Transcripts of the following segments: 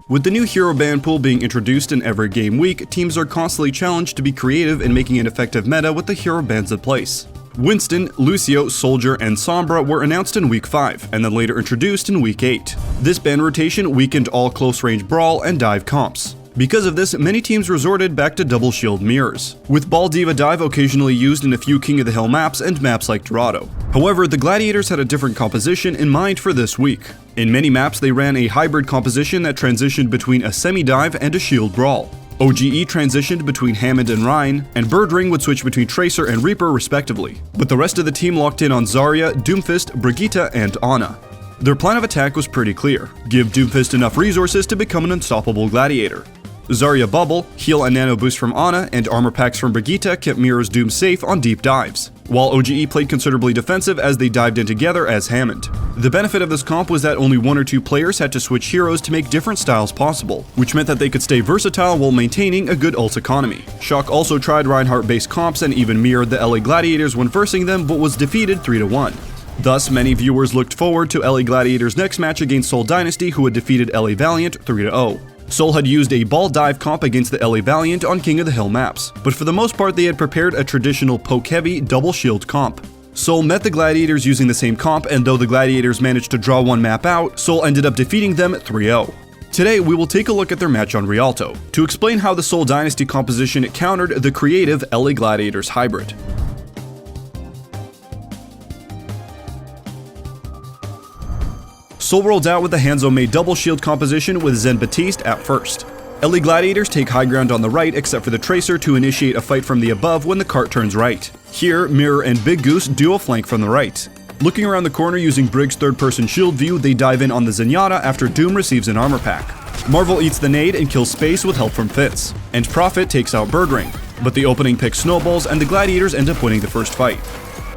With the new hero ban pool being introduced in every game week, teams are constantly challenged to be creative in making an effective meta with the hero bans in place. Winston, Lucio, Soldier, and Sombra were announced in Week 5, and then later introduced in Week 8. This ban rotation weakened all close-range brawl and dive comps. Because of this, many teams resorted back to double shield mirrors, with Ball Diva Dive occasionally used in a few King of the Hill maps and maps like Dorado. However, the Gladiators had a different composition in mind for this week. In many maps, they ran a hybrid composition that transitioned between a semi-dive and a shield brawl. OGE transitioned between Hammond and Rhine, and Birdring would switch between Tracer and Reaper respectively. But the rest of the team locked in on Zarya, Doomfist, Brigitte, and Ana. Their plan of attack was pretty clear: give Doomfist enough resources to become an unstoppable gladiator. Zarya Bubble, heal and nano boost from Ana, and armor packs from Brigitte kept Mirror's Doom safe on deep dives, while OGE played considerably defensive as they dived in together as Hammond. The benefit of this comp was that only one or two players had to switch heroes to make different styles possible, which meant that they could stay versatile while maintaining a good ult economy. Shock also tried Reinhardt-based comps and even mirrored the LA Gladiators when versing them, but was defeated 3-1. Thus, many viewers looked forward to LA Gladiators' next match against Seoul Dynasty, who had defeated LA Valiant 3-0. Seoul had used a ball dive comp against the LA Valiant on King of the Hill maps, but for the most part they had prepared a traditional poke-heavy double shield comp. Seoul met the Gladiators using the same comp, and though the Gladiators managed to draw one map out, Seoul ended up defeating them 3-0. Today, we will take a look at their match on Rialto, to explain how the Seoul Dynasty composition countered the creative LA Gladiators hybrid. Seoul rolled out with the Hanzo-made double shield composition with Zen Batiste at first. LA Gladiators take high ground on the right except for the Tracer to initiate a fight from the above when the cart turns right. Here, Mirror and Big Goose duo flank from the right. Looking around the corner using Briggs' third-person shield view, they dive in on the Zenyatta after Doom receives an armor pack. Marvel eats the nade and kills Space with help from Fitz, and Prophet takes out Birdring, but the opening pick snowballs and the Gladiators end up winning the first fight.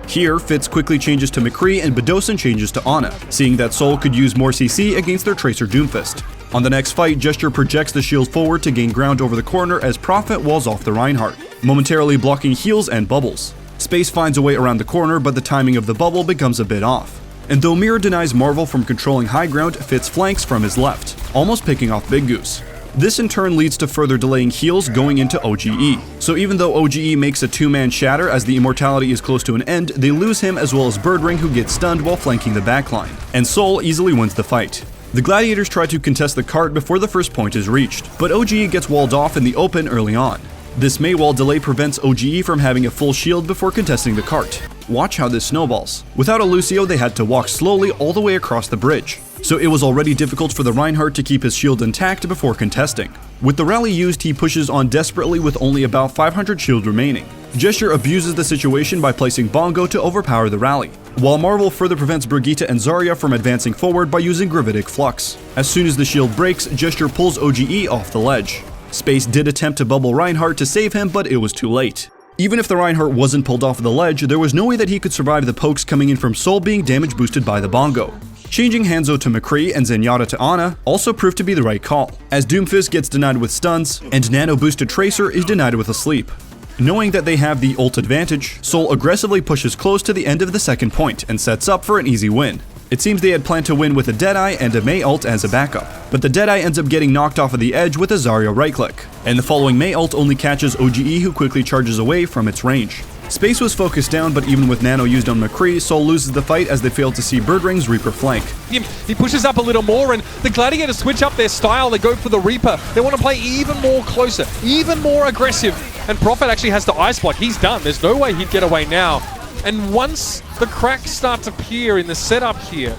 Here, Fitz quickly changes to McCree and Bedosin changes to Ana, seeing that Seoul could use more CC against their Tracer Doomfist. On the next fight, Gesture projects the shield forward to gain ground over the corner as Prophet walls off the Reinhardt, momentarily blocking heals and bubbles. Space finds a way around the corner, but the timing of the bubble becomes a bit off. And though Mirror denies Marvel from controlling high ground, Fitz flanks from his left, almost picking off Big Goose. This in turn leads to further delaying heals going into OGE. So even though OGE makes a two-man shatter as the immortality is close to an end, they lose him as well as Birdring, who gets stunned while flanking the backline, and Seoul easily wins the fight. The Gladiators try to contest the cart before the first point is reached, but OGE gets walled off in the open early on. This Maywall delay prevents OGE from having a full shield before contesting the cart. Watch how this snowballs. Without a Lucio, they had to walk slowly all the way across the bridge, so it was already difficult for the Reinhardt to keep his shield intact before contesting. With the rally used, he pushes on desperately with only about 500 shield remaining. Gesture abuses the situation by placing Bongo to overpower the rally, while Marvel further prevents Brigitte and Zarya from advancing forward by using Gravitic Flux. As soon as the shield breaks, Gesture pulls OGE off the ledge. Space did attempt to bubble Reinhardt to save him, but it was too late. Even if the Reinhardt wasn't pulled off the ledge, there was no way that he could survive the pokes coming in from Seoul being damage boosted by the Bongo. Changing Hanzo to McCree and Zenyatta to Ana also proved to be the right call, as Doomfist gets denied with stuns, and Nano boosted Tracer is denied with a sleep. Knowing that they have the ult advantage, Seoul aggressively pushes close to the end of the second point and sets up for an easy win. It seems they had planned to win with a Deadeye and a Mei ult as a backup, but the Deadeye ends up getting knocked off of the edge with a Zarya right click, and the following Mei ult only catches OGE, who quickly charges away from its range. Space was focused down, but even with Nano used on McCree, Seoul loses the fight as they fail to see Birdring's Reaper flank. He pushes up a little more, and the Gladiators switch up their style. They go for the Reaper. They want to play even more closer, even more aggressive, and Prophet actually has the ice block. He's done. There's no way he'd get away now. And once the cracks start to appear in the setup here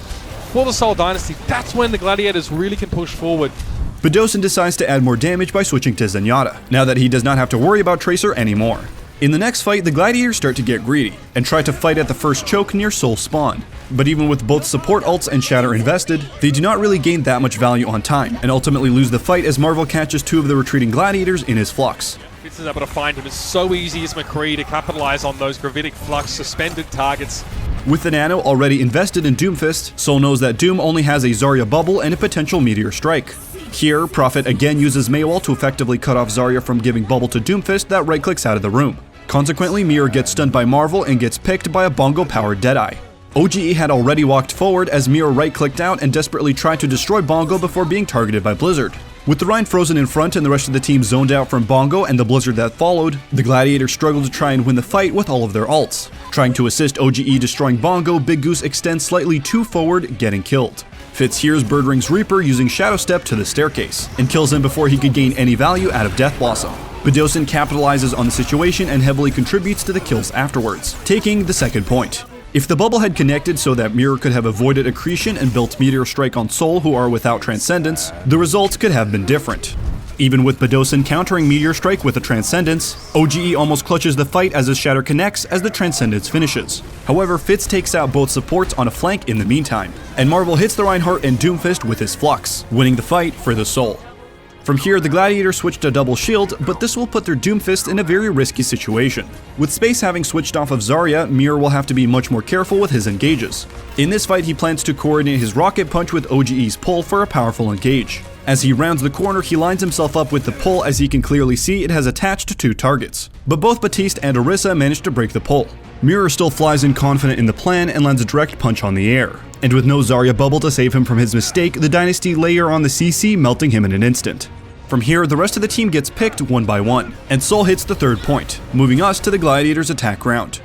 for the Seoul Dynasty, that's when the Gladiators really can push forward. Bedosin decides to add more damage by switching to Zenyatta, now that he does not have to worry about Tracer anymore. In the next fight, the Gladiators start to get greedy, and try to fight at the first choke near Seoul spawn. But even with both support ults and Shatter invested, they do not really gain that much value on time, and ultimately lose the fight as Marvel catches two of the retreating Gladiators in his Flux. Fitz is able to find him. It's so easy as McCree to capitalize on those Gravitic Flux suspended targets. With the Nano already invested in Doomfist, Seoul knows that Doom only has a Zarya bubble and a potential Meteor Strike. Here, Prophet again uses Maywall to effectively cut off Zarya from giving bubble to Doomfist that right-clicks out of the room. Consequently, Mirror gets stunned by Marvel and gets picked by a Bongo-powered Deadeye. OGE had already walked forward as Mirror right-clicked out and desperately tried to destroy Bongo before being targeted by Blizzard. With the Rhine frozen in front and the rest of the team zoned out from Bongo and the blizzard that followed, the Gladiators struggled to try and win the fight with all of their ults. Trying to assist OGE destroying Bongo, Big Goose extends slightly too forward, getting killed. Fitz hears Birdring's Reaper using Shadow Step to the staircase, and kills him before he could gain any value out of Death Blossom. Bdosin capitalizes on the situation and heavily contributes to the kills afterwards, taking the second point. If the bubble had connected so that Mirror could have avoided accretion and built Meteor Strike on Seoul, who are without Transcendence, the results could have been different. Even with Bdosin countering Meteor Strike with a Transcendence, OGE almost clutches the fight as his Shatter connects as the Transcendence finishes. However, Fitz takes out both supports on a flank in the meantime, and Marvel hits the Reinhardt and Doomfist with his Flux, winning the fight for the Soul. From here, the Gladiators switch to double shield, but this will put their Doomfist in a very risky situation. With Space having switched off of Zarya, Mirror will have to be much more careful with his engages. In this fight, he plans to coordinate his Rocket Punch with OGE's pull for a powerful engage. As he rounds the corner, he lines himself up with the pull as he can clearly see it has attached to 2 targets. But both Batiste and Orisa manage to break the pull. Mirror still flies in confident in the plan and lands a direct punch on the air. And with no Zarya bubble to save him from his mistake, the Dynasty layer on the CC, melting him in an instant. From here, the rest of the team gets picked one by one, and Seoul hits the third point, moving us to the Gladiators' attack round.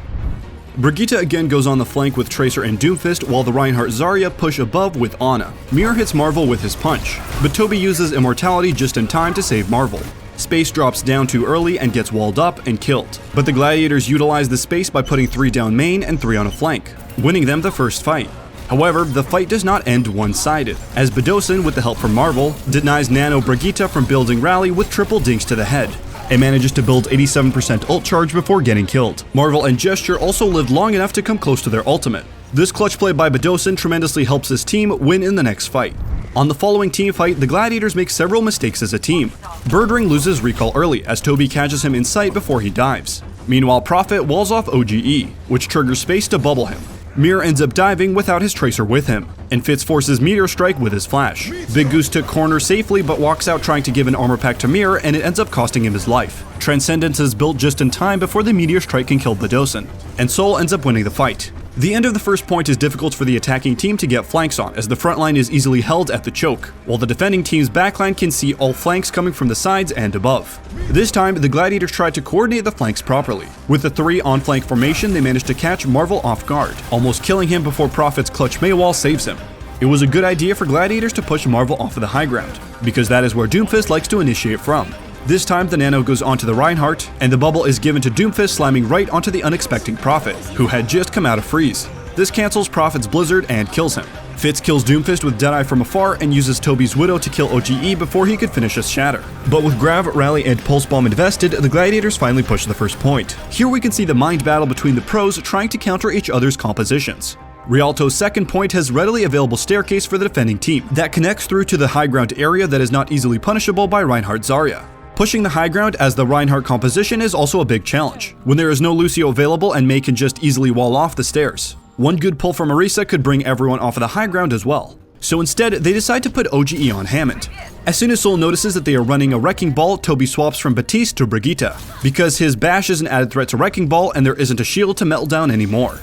Brigitte again goes on the flank with Tracer and Doomfist, while the Reinhardt Zarya push above with Ana. Mirror hits Marvel with his punch, but Toby uses Immortality just in time to save Marvel. Space drops down too early and gets walled up and killed, but the Gladiators utilize the space by putting 3 down main and 3 on a flank, winning them the first fight. However, the fight does not end one-sided, as Bdosin, with the help from Marvel, denies Nano Brigitte from building Rally with triple dinks to the head, and manages to build 87% ult charge before getting killed. Marvel and Gesture also lived long enough to come close to their ultimate. This clutch play by Bdosin tremendously helps his team win in the next fight. On the following team fight, the Gladiators make several mistakes as a team. Birdring loses recall early, as Toby catches him in sight before he dives. Meanwhile, Prophet walls off OGE, which triggers Space to bubble him. Mirror ends up diving without his Tracer with him, and Fitz forces Meteor Strike with his Flash. Big Goose took corner safely but walks out trying to give an armor pack to Mirror, and it ends up costing him his life. Transcendence is built just in time before the Meteor Strike can kill Bdosin, and Seoul ends up winning the fight. The end of the first point is difficult for the attacking team to get flanks on, as the front line is easily held at the choke, while the defending team's backline can see all flanks coming from the sides and above. This time, the Gladiators tried to coordinate the flanks properly. With the 3 on-flank formation, they managed to catch Marvel off guard, almost killing him before Prophet's clutch Maywall saves him. It was a good idea for Gladiators to push Marvel off of the high ground, because that is where Doomfist likes to initiate from. This time, the Nano goes onto the Reinhardt, and the bubble is given to Doomfist, slamming right onto the unexpected Prophet, who had just come out of freeze. This cancels Prophet's Blizzard and kills him. Fitz kills Doomfist with Deadeye from afar and uses Toby's Widow to kill OGE before he could finish his Shatter. But with Grav, Rally, and Pulse Bomb invested, the Gladiators finally push the first point. Here we can see the mind battle between the pros trying to counter each other's compositions. Rialto's second point has readily available staircase for the defending team that connects through to the high ground area that is not easily punishable by Reinhardt Zarya. Pushing the high ground as the Reinhardt composition is also a big challenge, when there is no Lucio available and Mei can just easily wall off the stairs. One good pull from Orisa could bring everyone off of the high ground as well. So instead, they decide to put OGE on Hammond. As soon as Seoul notices that they are running a Wrecking Ball, Toby swaps from Batiste to Brigitte, because his bash is an added threat to Wrecking Ball and there isn't a shield to melt down anymore.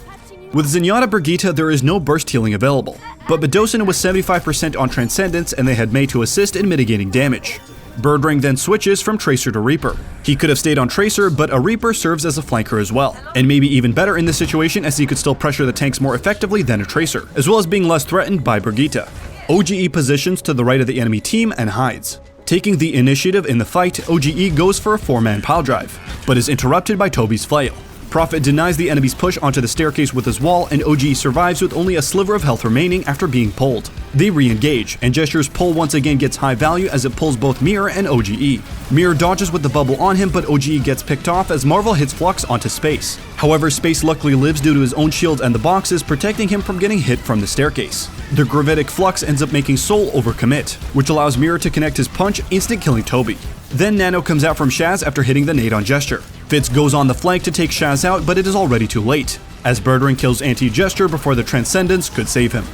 With Zenyatta Brigitte, there is no burst healing available, but Bdosin was 75% on Transcendence and they had Mei to assist in mitigating damage. Birdring then switches from Tracer to Reaper. He could have stayed on Tracer, but a Reaper serves as a flanker as well, and maybe even better in this situation as he could still pressure the tanks more effectively than a Tracer, as well as being less threatened by Brigitte. OGE positions to the right of the enemy team and hides. Taking the initiative in the fight, OGE goes for a 4-man pile drive, but is interrupted by Toby's flail. Prophet denies the enemy's push onto the staircase with his wall, and OGE survives with only a sliver of health remaining after being pulled. They re-engage, and Gesture's pull once again gets high value as it pulls both Mirror and OGE. Mirror dodges with the bubble on him, but OGE gets picked off as Marvel hits Flux onto Space. However, Space luckily lives due to his own shield and the boxes, protecting him from getting hit from the staircase. The Gravitic Flux ends up making Seoul overcommit, which allows Mirror to connect his punch, instant killing Toby. Then Nano comes out from Shaz after hitting the nade on Gesture. Fitz goes on the flank to take Shaz out, but it is already too late, as Birdring kills Anti-Gesture before the Transcendence could save him.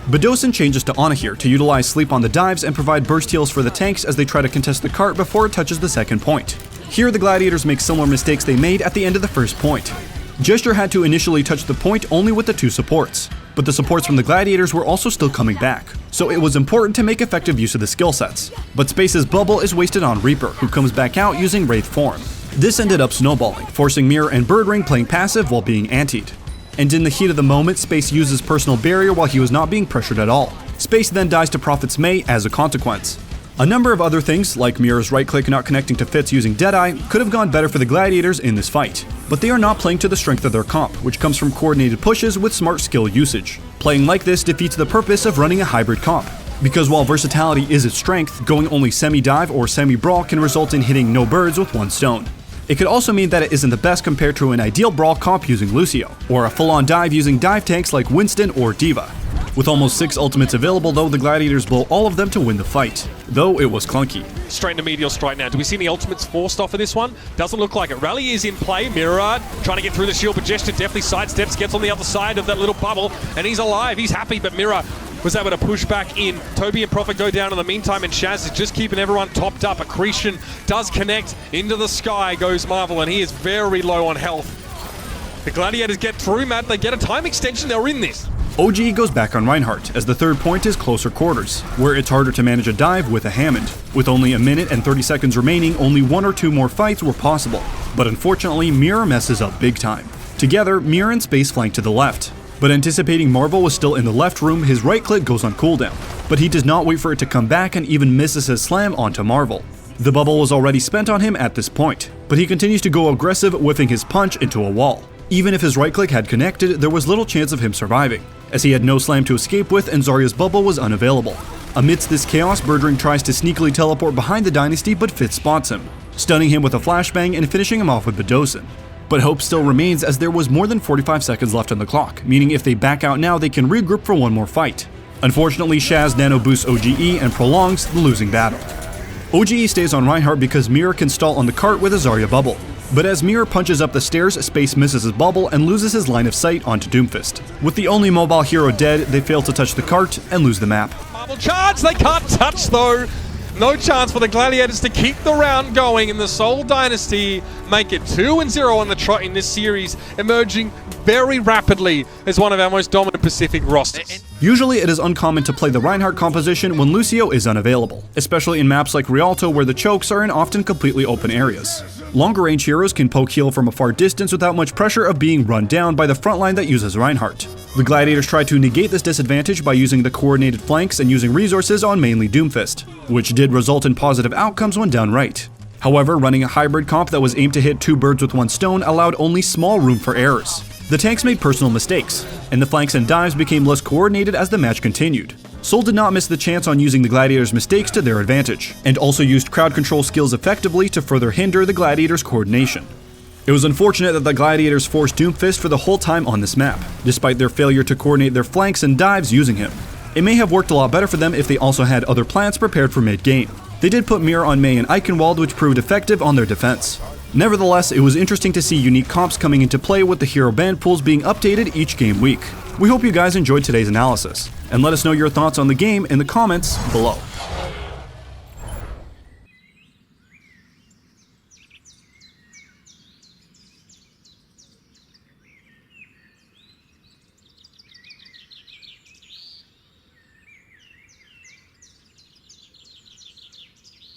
Bdosin changes to Ana here to utilize Sleep on the dives and provide burst heals for the tanks as they try to contest the cart before it touches the second point. Here the Gladiators make similar mistakes they made at the end of the first point. Gesture had to initially touch the point only with the 2 supports. but the supports from the Gladiators were also still coming back, so it was important to make effective use of the skill sets. But Space's bubble is wasted on Reaper, who comes back out using Wraith form. This ended up snowballing, forcing Mirror and Birdring playing passive while being antied. And in the heat of the moment, Space uses personal barrier while he was not being pressured at all. Space then dies to Prophet's May as a consequence. A number of other things, like Mirror's right click not connecting to Fitz using Deadeye, could have gone better for the Gladiators in this fight. But they are not playing to the strength of their comp, which comes from coordinated pushes with smart skill usage. Playing like this defeats the purpose of running a hybrid comp, because while versatility is its strength, going only semi-dive or semi-brawl can result in hitting no birds with one stone. It could also mean that it isn't the best compared to an ideal brawl comp using Lucio, or a full-on dive using dive tanks like Winston or D.Va. With almost 6 ultimates available though, the Gladiators blow all of them to win the fight, though it was clunky. Straight into medial strike now. Do we see any ultimates forced off of this one? Doesn't look like it. Rally is in play. Mirror trying to get through the shield, but Gesture definitely sidesteps, gets on the other side of that little bubble, and he's alive. He's happy, but Mirror was able to push back in. Toby and Prophet go down in the meantime, and Shaz is just keeping everyone topped up. Accretion does connect. Into the sky goes Marvel, and he is very low on health. The Gladiators get through, Matt. They get a time extension. They're in this. OGE goes back on Reinhardt, as the third point is closer quarters, where it's harder to manage a dive with a Hammond. With only a minute and 30 seconds remaining, only 1 or 2 more fights were possible. But unfortunately, Mirror messes up big time. Together, Mirror and Space flank to the left. But anticipating Marvel was still in the left room, his right click goes on cooldown. But he does not wait for it to come back and even misses his slam onto Marvel. The bubble was already spent on him at this point, but he continues to go aggressive, whiffing his punch into a wall. Even if his right click had connected, there was little chance of him surviving, as he had no slam to escape with and Zarya's bubble was unavailable. Amidst this chaos, Birdring tries to sneakily teleport behind the Dynasty, but Fitz spots him, stunning him with a flashbang and finishing him off with Bedosin. But hope still remains, as there was more than 45 seconds left on the clock, meaning if they back out now they can regroup for one more fight. Unfortunately, Shaz nano boosts OGE and prolongs the losing battle. OGE stays on Reinhardt because Mirror can stall on the cart with a Zarya bubble. But as Mirror punches up the stairs, Space misses his bubble and loses his line of sight onto Doomfist. With the only mobile hero dead, they fail to touch the cart and lose the map. Marvel charge! They can't touch though! No chance for the Gladiators to keep the round going, and the Seoul Dynasty make it 2-0 on the trot in this series, emerging very rapidly as one of our most dominant Pacific rosters. Usually it is uncommon to play the Reinhardt composition when Lucio is unavailable, especially in maps like Rialto where the chokes are in often completely open areas. Longer range heroes can poke heal from a far distance without much pressure of being run down by the front line that uses Reinhardt. The Gladiators try to negate this disadvantage by using the coordinated flanks and using resources on mainly Doomfist, which did result in positive outcomes when done right. However, running a hybrid comp that was aimed to hit 2 birds with 1 stone allowed only small room for errors. The tanks made personal mistakes, and the flanks and dives became less coordinated as the match continued. Seoul did not miss the chance on using the Gladiators' mistakes to their advantage, and also used crowd control skills effectively to further hinder the Gladiators' coordination. It was unfortunate that the Gladiators forced Doomfist for the whole time on this map, despite their failure to coordinate their flanks and dives using him. It may have worked a lot better for them if they also had other plans prepared for mid-game. They did put Mirror on Mei and Eichenwald, which proved effective on their defense. Nevertheless, it was interesting to see unique comps coming into play with the hero band pools being updated each game week. We hope you guys enjoyed today's analysis, and let us know your thoughts on the game in the comments below.